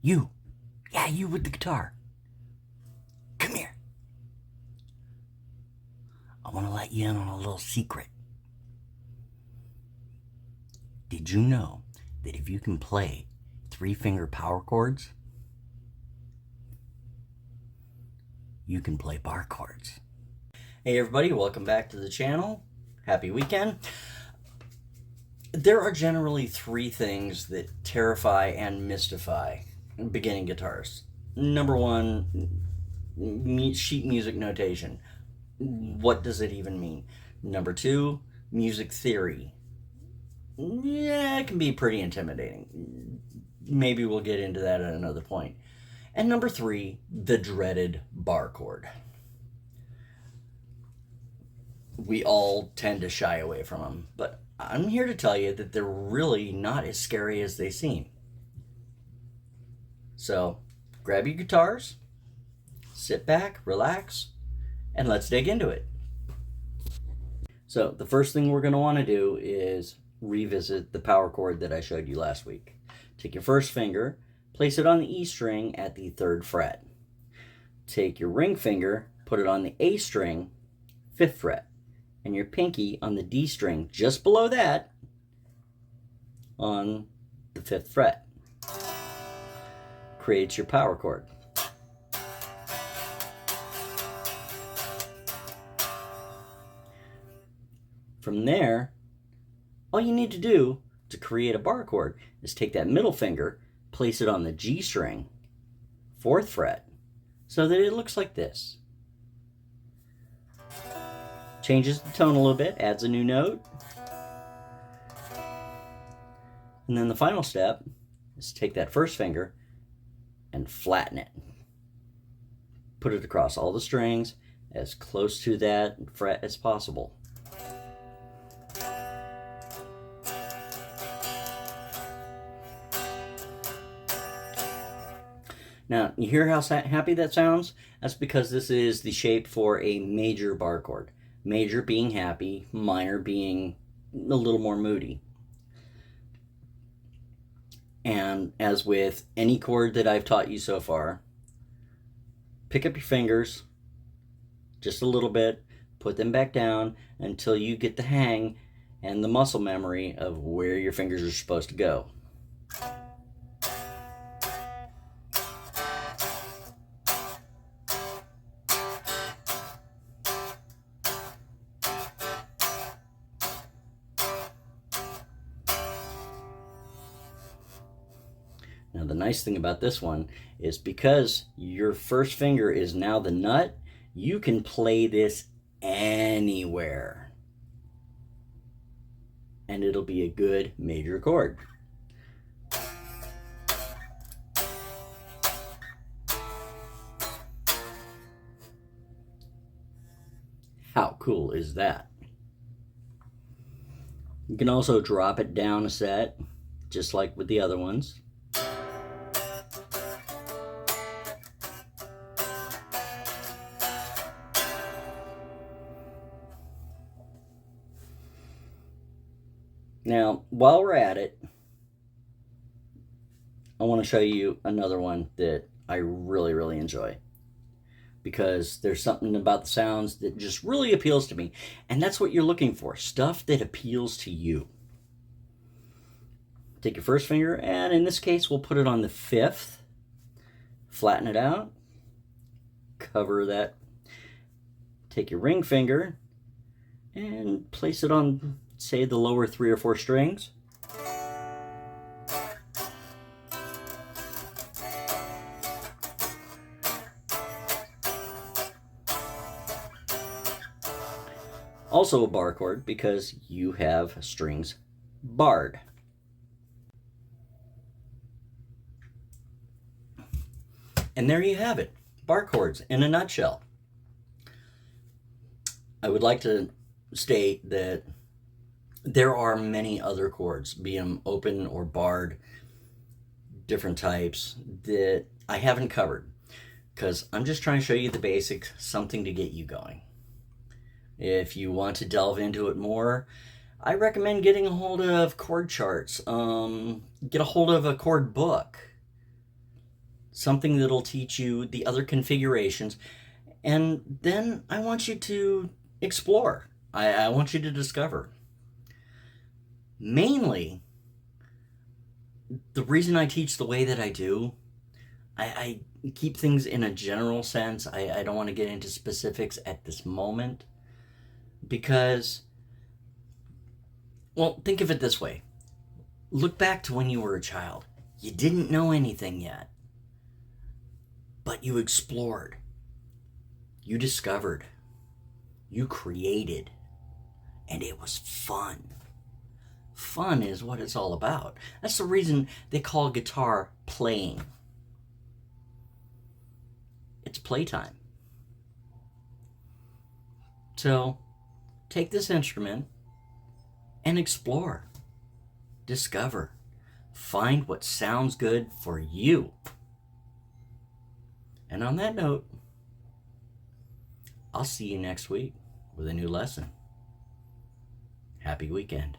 You. Yeah, you with the guitar. Come here. I want to let you in on a little secret. Did you know that if you can play 3-finger power chords, you can play bar chords? Hey everybody, welcome back to the channel. Happy weekend. There are generally 3 things that terrify and mystify beginning guitarists. Number 1, sheet music notation. What does it even mean? Number 2, music theory. Yeah, it can be pretty intimidating. Maybe we'll get into that at another point. And number 3, the dreaded bar chord. We all tend to shy away from them, but I'm here to tell you that they're really not as scary as they seem. So grab your guitars, sit back, relax, and let's dig into it. So the first thing we're going to want to do is revisit the power chord that I showed you last week. Take your first finger, place it on the E string at the 3rd fret. Take your ring finger, put it on the A string, 5th fret, and your pinky on the D string just below that on the 5th fret. Creates your power chord. From there, all you need to do to create a bar chord is take that middle finger, place it on the G string, 4th fret, so that it looks like this. Changes the tone a little bit, adds a new note. And then the final step is take that first finger and flatten it. Put it across all the strings as close to that fret as possible. Now, you hear how happy that sounds? That's because this is the shape for a major bar chord. Major being happy, minor being a little more moody. And as with any chord that I've taught you so far, pick up your fingers just a little bit, put them back down until you get the hang and the muscle memory of where your fingers are supposed to go. Now the nice thing about this one is because your first finger is now the nut, you can play this anywhere. And it'll be a good major chord. How cool is that? You can also drop it down a set, just like with the other ones. Now, while we're at it, I want to show you another one that I really, really enjoy. Because there's something about the sounds that just really appeals to me. And that's what you're looking for, stuff that appeals to you. Take your first finger, and in this case, we'll put it on the 5th. Flatten it out. Cover that. Take your ring finger and place it on, say, the lower 3 or 4 strings. Also a bar chord because you have strings barred. And there you have it, bar chords in a nutshell. I would like to state that there are many other chords, be them open or barred, different types, that I haven't covered because I'm just trying to show you the basics, something to get you going. If you want to delve into it more, I recommend getting a hold of chord charts. Get a hold of a chord book. something that'll teach you the other configurations, and then I want you to explore. I want you to discover. Mainly, the reason I teach the way that I do, I keep things in a general sense. I don't want to get into specifics at this moment because, well, think of it this way. Look back to when you were a child. You didn't know anything yet, but you explored, you discovered, you created, and it was fun. Fun is what it's all about. That's the reason they call guitar playing. It's playtime. So take this instrument and explore, discover, find what sounds good for you. And on that note, I'll see you next week with a new lesson. Happy weekend.